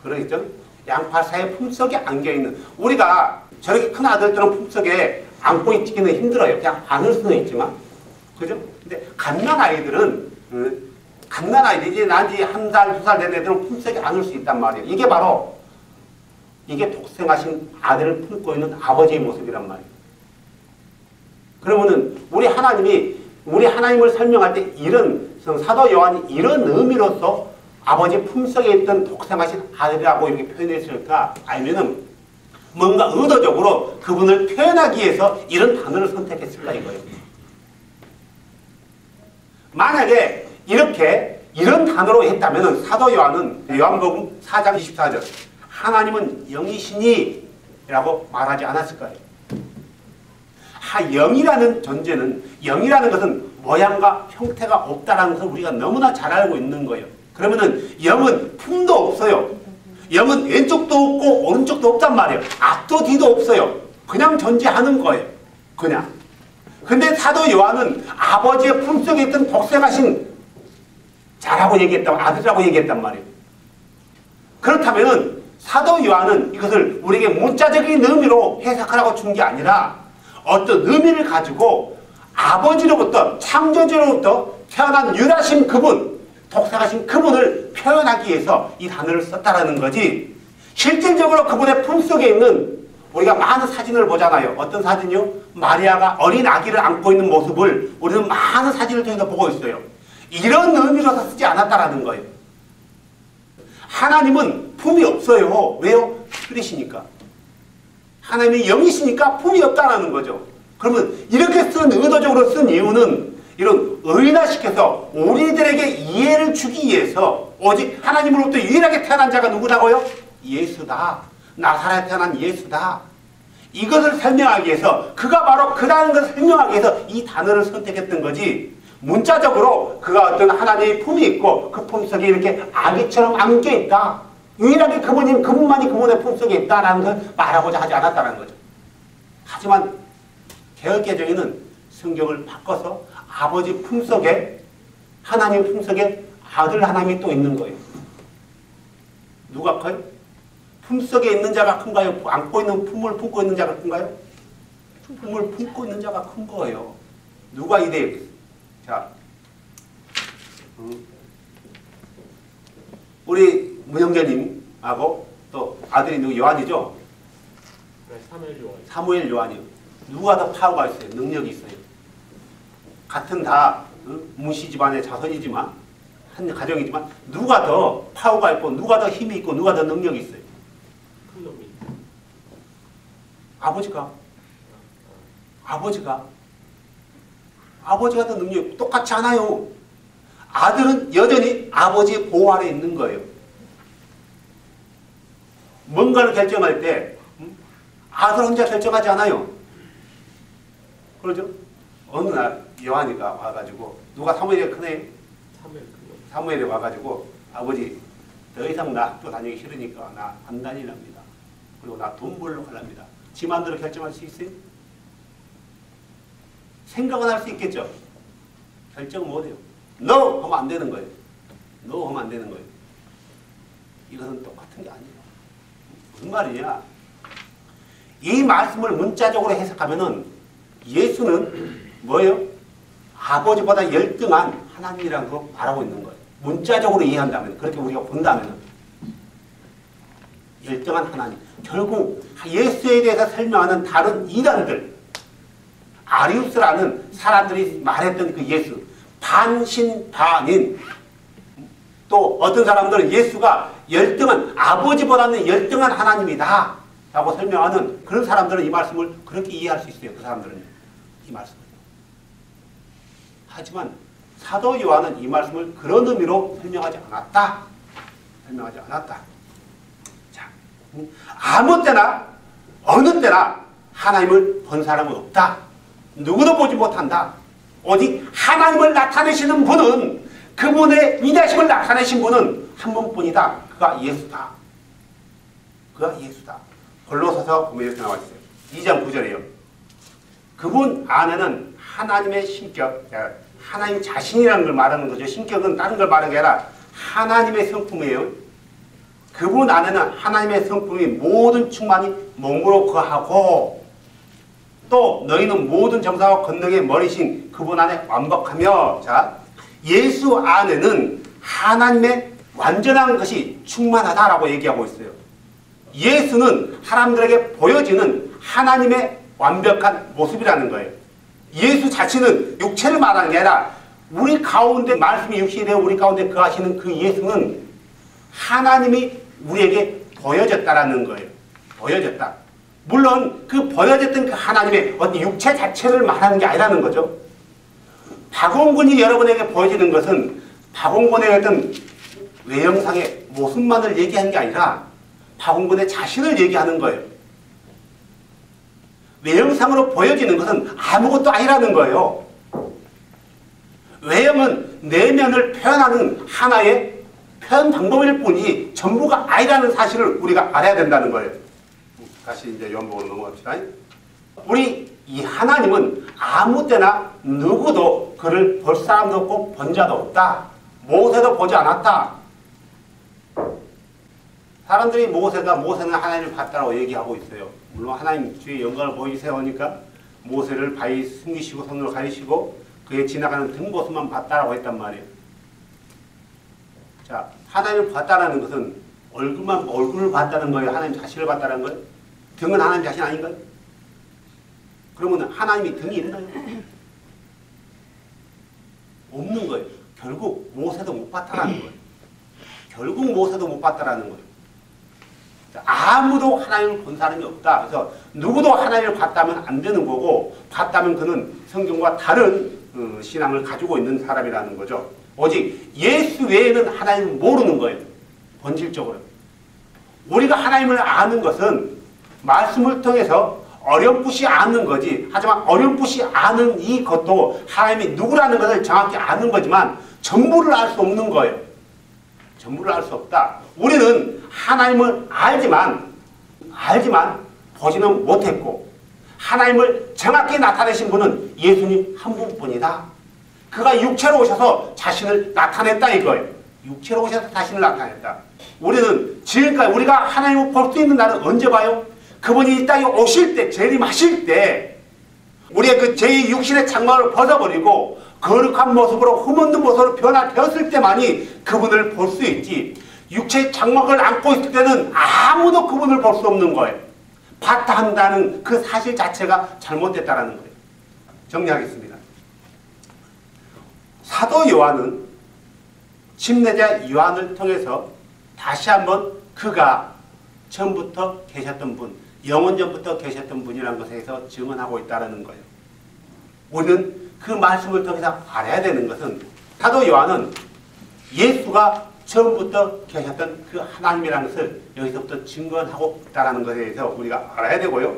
그러겠죠? 양팔 사이 품 속에 안겨 있는, 우리가 저렇게 큰 아들들은 품 속에 안고 있기는 힘들어요. 그냥 안을 수는 있지만, 그죠? 근데 갓난 아이들은 갓난 아이들, 이제 난지 1살, 2살 된 애들은 품 속에 안을 수 있단 말이에요. 이게 바로 이게 독생하신 아들을 품고 있는 아버지의 모습이란 말이에요. 그러면은 우리 하나님을 설명할 때 이런 사도 요한이 이런 의미로서 아버지 품속에 있던 독생하신 아들이라고 이렇게 표현했을까? 아니면은 뭔가 의도적으로 그분을 표현하기 위해서 이런 단어를 선택했을까 이거예요. 만약에 이런 단어로 했다면은 사도 요한은 요한복음 4장 24절 하나님은 영이시니 라고 말하지 않았을 거예요. 영이라는 존재는, 영이라는 것은 모양과 형태가 없다라는 것을 우리가 너무나 잘 알고 있는 거예요. 그러면은 영은 품도 없어요. 영은 왼쪽도 없고 오른쪽도 없단 말이에요. 앞도 뒤도 없어요. 그냥 존재하는 거예요. 그냥. 근데 사도 요한은 아버지의 품속에 있던 독생하신 자라고 얘기했다고, 아들이라고 얘기했단 말이에요. 그렇다면은 사도 요한은 이것을 우리에게 문자적인 의미로 해석하라고 준 게 아니라 어떤 의미를 가지고 아버지로부터, 창조주로부터 태어난 유일하신 그분, 독생하신 그분을 표현하기 위해서 이 단어를 썼다라는 거지, 실질적으로 그분의 품속에 있는, 우리가 많은 사진을 보잖아요. 어떤 사진이요? 마리아가 어린 아기를 안고 있는 모습을 우리는 많은 사진을 통해서 보고 있어요. 이런 의미로서 쓰지 않았다라는 거예요. 하나님은 품이 없어요. 왜요? 스피릿이니까. 하나님이 영이시니까 품이 없다는 거죠. 그러면 이렇게 의도적으로 쓴 이유는 이런 의인화시켜서 우리들에게 이해를 주기 위해서, 오직 하나님으로부터 유일하게 태어난 자가 누구라고요? 예수다. 나사렛에 태어난 예수다. 이것을 설명하기 위해서, 그가 바로 그라는 것을 설명하기 위해서 이 단어를 선택했던 거지, 문자적으로 그가 어떤 하나님의 품이 있고 그 품 속에 이렇게 아기처럼 안겨 있다, 유일하게 그분만이 그분의 품속에 있다라는 걸 말하고자 하지 않았다는 거죠. 하지만 개혁개정에는 성경을 바꿔서 아버지 품속에, 하나님 품속에 아들 하나님이 또 있는 거예요. 누가 커요? 품속에 있는 자가 큰가요? 안고 있는 품을 품고 있는 자가 큰가요? 품을 품고 있는 자가 큰 거예요. 누가 이래요? 자, 우리 문영재님하고 또 아들이 누구? 요한이죠? 네, 사무엘 요한. 사무엘 요한이요. 누가 더 파워가 있어요? 능력이 있어요. 같은 다 문씨 집안의 자손이지만, 한 가정이지만, 누가 더 파워가 있고 누가 더 힘이 있고 누가 더 능력이 있어요? 큰 놈이. 아버지가 더 능력이 똑같지 않아요. 아들은 여전히 아버지의 보호 아래 있는 거예요. 뭔가를 결정할 때 아들 혼자 결정하지 않아요. 그러죠? 어느 날 요한이가 와가지고, 누가 사무엘이 크네? 사무엘이 와가지고, 아버지 더 이상 나 학교 다니기 싫으니까 나 안 다니랍니다. 그리고 나 돈 벌러 가랍니다. 지 마음대로 결정할 수 있어요? 생각은 할 수 있겠죠? 결정은 못해요. No! 하면 안 되는 거예요. No! 하면 안 되는 거예요. 이것은 똑같은 게 아니에요. 무슨 말이냐? 이 말씀을 문자적으로 해석하면은 예수는 뭐예요? 아버지보다 열등한 하나님이라는 거 말하고 있는 거예요. 문자적으로 이해한다면, 그렇게 우리가 본다면 열등한 하나님. 결국 예수에 대해서 설명하는 다른 이단들, 아리우스라는 사람들이 말했던 그 예수, 반신반인. 또 어떤 사람들은 예수가 열등한, 아버지보다는 열등한 하나님이다 라고 설명하는 그런 사람들은 이 말씀을 그렇게 이해할 수 있어요. 그 사람들은 이 말씀을. 하지만 사도 요한은 이 말씀을 그런 의미로 설명하지 않았다. 설명하지 않았다. 자, 아무 때나 어느 때나 하나님을 본 사람은 없다. 누구도 보지 못한다. 오직 하나님을 나타내시는 분은, 그분의 위대하심을 나타내신 분은 한 분뿐이다. 그가 예수다. 그가 예수다. 골로새서 보면 이렇게 나와 있어요. 2장 9절이에요. 그분 안에는 하나님의 신격, 하나님 자신이라는 걸 말하는 거죠. 신격은 다른 걸 말하는 게 아니라 하나님의 성품이에요. 그분 안에는 하나님의 성품이 모든 충만이 몸으로 거하고, 또 너희는 모든 정사와 권능의 머리신 그분 안에 완벽하며, 자, 예수 안에는 하나님의 완전한 것이 충만하다라고 얘기하고 있어요. 예수는 사람들에게 보여지는 하나님의 완벽한 모습이라는 거예요. 예수 자체는 육체를 말하는 게 아니라 우리 가운데 말씀이 육신이 되어 우리 가운데 거하시는 그 예수는 하나님이 우리에게 보여졌다라는 거예요. 보여졌다. 물론 그 보여졌던 그 하나님의 어떤 육체 자체를 말하는 게 아니라는 거죠. 박원군이 여러분에게 보여지는 것은 박원군의 어떤 외형상의 모습만을 얘기하는 게 아니라 박원군의 자신을 얘기하는 거예요. 외형상으로 보여지는 것은 아무것도 아니라는 거예요. 외형은 내면을 표현하는 하나의 표현 방법일 뿐이 전부가 아니라는 사실을 우리가 알아야 된다는 거예요. 다시 이제 요한복음으로 넘어갑시다. 우리 이 하나님은 아무 때나 누구도 그를 볼 사람도 없고 본 자도 없다. 모세도 보지 않았다. 사람들이 모세는 하나님을 봤다고 얘기하고 있어요. 물론 하나님 주의 영광을 보이세요 하니까 모세를 바위 숨기시고 손으로 가리시고 그의 지나가는 등모습만 봤다라고 했단 말이에요. 자, 하나님을 봤다라는 것은 얼굴을 봤다는 거예요? 하나님 자신을 봤다는 거예요? 등은 하나님 자신 아닌가요? 그러면 하나님이 등이 있나요? 없는 거예요. 결국 모세도 못 봤다라는 거예요. 결국 모세도 못 봤다라는 거예요. 아무도 하나님을 본 사람이 없다. 그래서 누구도 하나님을 봤다면 안 되는 거고, 봤다면 그는 성경과 다른 신앙을 가지고 있는 사람이라는 거죠. 오직 예수 외에는 하나님을 모르는 거예요. 본질적으로. 우리가 하나님을 아는 것은 말씀을 통해서 어렴풋이 아는 거지. 하지만 어렴풋이 아는 이것도 하나님이 누구라는 것을 정확히 아는 거지만 전부를 알 수 없는 거예요. 전부를 알 수 없다. 우리는 하나님을 알지만 보지는 못했고, 하나님을 정확히 나타내신 분은 예수님 한 분뿐이다. 그가 육체로 오셔서 자신을 나타냈다 이거예요. 육체로 오셔서 자신을 나타냈다. 우리는 지금까지 우리가 하나님을 볼 수 있는 날은 언제 봐요? 그분이 이 땅에 오실 때, 재림하실 때 우리의 그 제2육신의 장막을 벗어버리고 거룩한 모습으로 흠없는 모습으로 변화되었을 때만이 그분을 볼 수 있지, 육체의 장막을 안고 있을 때는 아무도 그분을 볼 수 없는 거예요. 봤다 한다는 그 사실 자체가 잘못됐다는 거예요. 정리하겠습니다. 사도 요한은 침례자 요한을 통해서 다시 한번 그가 처음부터 계셨던 분, 영원전부터 계셨던 분이라는 것에 대해서 증언하고 있다는 거예요. 우리는 그 말씀을 통해서 알아야 되는 것은 사도 요한은 예수가 처음부터 계셨던 그 하나님이라는 것을 여기서부터 증언하고 있다는 것에 대해서 우리가 알아야 되고요.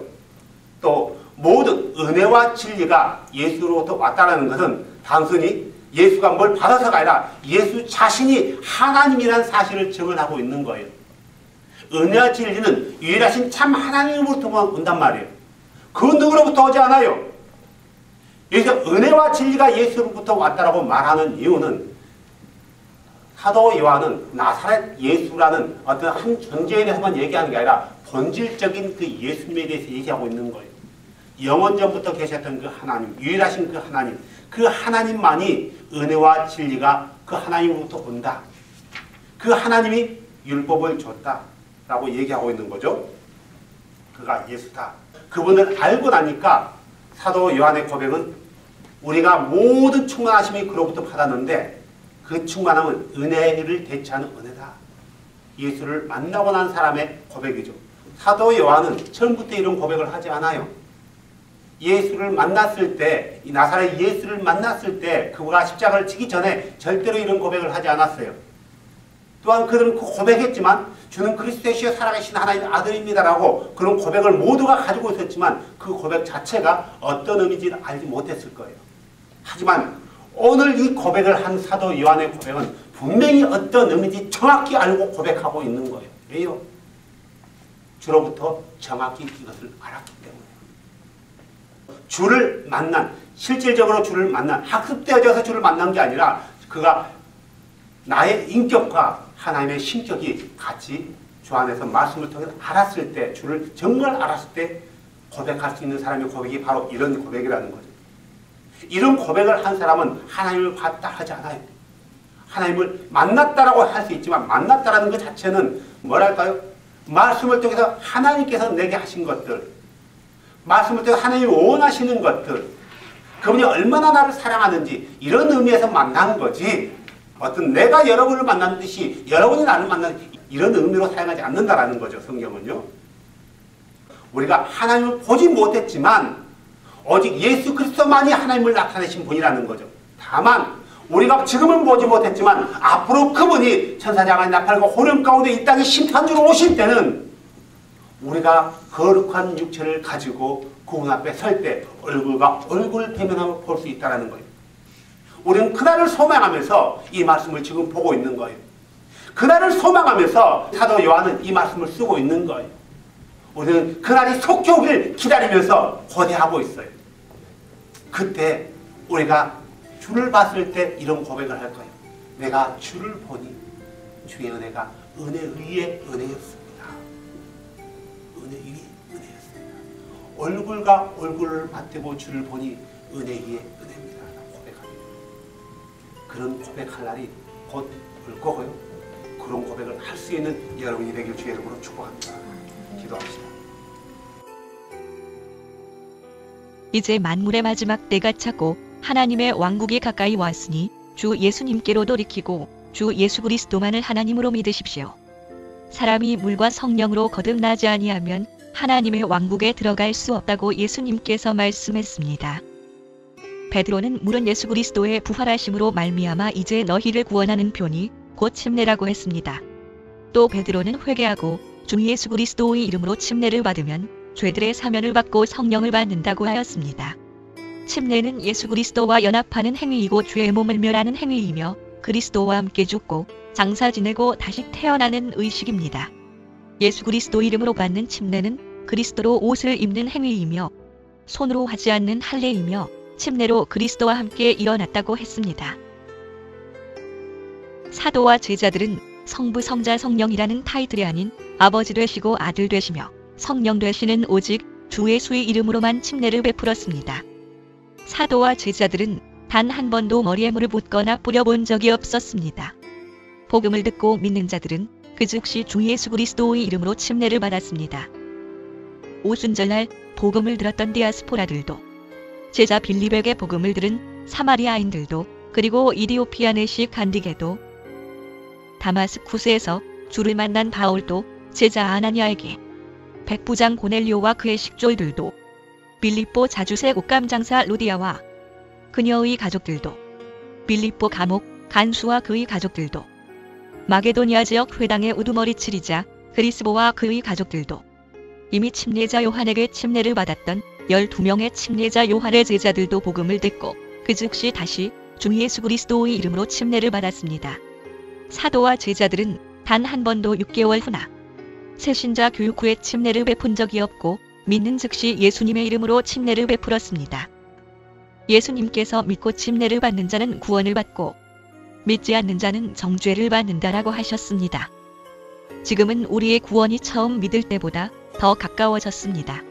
또 모든 은혜와 진리가 예수로부터 왔다는 것은 단순히 예수가 뭘 받아서가 아니라 예수 자신이 하나님이라는 사실을 증언하고 있는 거예요. 은혜와 진리는 유일하신 참 하나님으로부터만 온단 말이에요. 그 누구로부터 오지 않아요. 여기서 은혜와 진리가 예수로부터 왔다라고 말하는 이유는 사도 요한은 나사렛 예수라는 어떤 한 존재에 대해서만 얘기하는 게 아니라 본질적인 그 예수님에 대해서 얘기하고 있는 거예요. 영원전부터 계셨던 그 하나님, 유일하신 그 하나님, 그 하나님만이 은혜와 진리가 그 하나님으로부터 온다. 그 하나님이 율법을 줬다라고 얘기하고 있는 거죠. 그가 예수다. 그분을 알고 나니까 사도 요한의 고백은 우리가 모든 충만하심이 그로부터 받았는데 그 충만함은 은혜를 대체하는 은혜다. 예수를 만나고 난 사람의 고백이죠. 사도 요한은 처음부터 이런 고백을 하지 않아요. 예수를 만났을 때, 이 나사렛 예수를 만났을 때 그가 십자가를 지기 전에 절대로 이런 고백을 하지 않았어요. 또한 그들은 그 고백했지만 주는 그리스도의 시여 살아계신 하나님의 아들입니다라고 그런 고백을 모두가 가지고 있었지만 그 고백 자체가 어떤 의미인지는 알지 못했을 거예요. 하지만 오늘 이 고백을 한 사도 요한의 고백은 분명히 어떤 의미인지 정확히 알고 고백하고 있는 거예요. 왜요? 주로부터 정확히 이것을 알았기 때문에. 주를 만난, 실질적으로 주를 만난, 학습되어져서 주를 만난 게 아니라 그가 나의 인격과 하나님의 신격이 같이 주 안에서 말씀을 통해서 알았을 때, 주를 정말 알았을 때 고백할 수 있는 사람의 고백이 바로 이런 고백이라는 거죠. 이런 고백을 한 사람은 하나님을 봤다 하지 않아요. 하나님을 만났다라고 할 수 있지만 만났다라는 것 자체는 뭐랄까요? 말씀을 통해서 하나님께서 내게 하신 것들, 말씀을 통해서 하나님이 원하시는 것들, 그분이 얼마나 나를 사랑하는지 이런 의미에서 만난 거지, 어떤 내가 여러분을 만난 듯이 여러분이 나를 만나는 이런 의미로 사용하지 않는다라는 거죠. 성경은요. 우리가 하나님을 보지 못했지만 오직 예수 그리스도만이 하나님을 나타내신 분이라는 거죠. 다만 우리가 지금은 보지 못했지만 앞으로 그분이 천사장의 나팔과 호령 가운데 이 땅에 심판주로 오실 때는 우리가 거룩한 육체를 가지고 그분 앞에 설 때 얼굴과 얼굴 대면함을 볼 수 있다는 거예요. 우리는 그날을 소망하면서 이 말씀을 지금 보고 있는 거예요. 그날을 소망하면서 사도 요한은 이 말씀을 쓰고 있는 거예요. 우리는 그날이 속히 오기를 기다리면서 고대하고 있어요. 그때 우리가 주를 봤을 때 이런 고백을 할 거예요. 내가 주를 보니 주의 은혜가 은혜 위에 은혜였습니다. 은혜 위에 은혜였습니다. 얼굴과 얼굴을 맞대고 주를 보니 은혜 위에 은혜입니다. 고백합니다. 그런 고백할 날이 곧 올 거고요. 그런 고백을 할 수 있는 여러분이 되길 주의 이름으로 축복합니다. 기도합시다. 이제 만물의 마지막 때가 차고 하나님의 왕국이 가까이 왔으니 주 예수님께로 돌이키고 주 예수 그리스도만을 하나님으로 믿으십시오. 사람이 물과 성령으로 거듭나지 아니하면 하나님의 왕국에 들어갈 수 없다고 예수님께서 말씀했습니다. 베드로는 물은 예수 그리스도의 부활하심으로 말미암아 이제 너희를 구원하는 표니 곧 침례라고 했습니다. 또 베드로는 회개하고 주 예수 그리스도의 이름으로 침례를 받으면 죄들의 사면을 받고 성령을 받는다고 하였습니다. 침례는 예수 그리스도와 연합하는 행위이고 죄의 몸을 멸하는 행위이며 그리스도와 함께 죽고 장사 지내고 다시 태어나는 의식입니다. 예수 그리스도 이름으로 받는 침례는 그리스도로 옷을 입는 행위이며 손으로 하지 않는 할례이며 침례로 그리스도와 함께 일어났다고 했습니다. 사도와 제자들은 성부 성자 성령이라는 타이틀이 아닌 아버지 되시고 아들 되시며 성령 되시는 오직 주 예수의 이름으로만 침례를 베풀었습니다. 사도와 제자들은 단 한 번도 머리에 물을 붓거나 뿌려본 적이 없었습니다. 복음을 듣고 믿는 자들은 그 즉시 주 예수 그리스도의 이름으로 침례를 받았습니다. 오순절날 복음을 들었던 디아스포라들도, 제자 빌립에게 복음을 들은 사마리아인들도, 그리고 이디오피아 내시 간디게도, 다마스쿠스에서 주를 만난 바울도, 제자 아나니아에게, 백부장 고넬료와 그의 식졸들도, 빌립보 자주세 옷감장사 루디아와 그녀의 가족들도, 빌립보 감옥 간수와 그의 가족들도, 마게도니아 지역 회당의 우두머리 칠이자 그리스보와 그의 가족들도, 이미 침례자 요한에게 침례를 받았던 12명의 침례자 요한의 제자들도 복음을 듣고 그 즉시 다시 주 예수 그리스도의 이름으로 침례를 받았습니다. 사도와 제자들은 단 한 번도 6개월 후나 새신자 교육 후에 침례를 베푼 적이 없고 믿는 즉시 예수님의 이름으로 침례를 베풀었습니다. 예수님께서 믿고 침례를 받는 자는 구원을 받고 믿지 않는 자는 정죄를 받는다라고 하셨습니다. 지금은 우리의 구원이 처음 믿을 때보다 더 가까워졌습니다.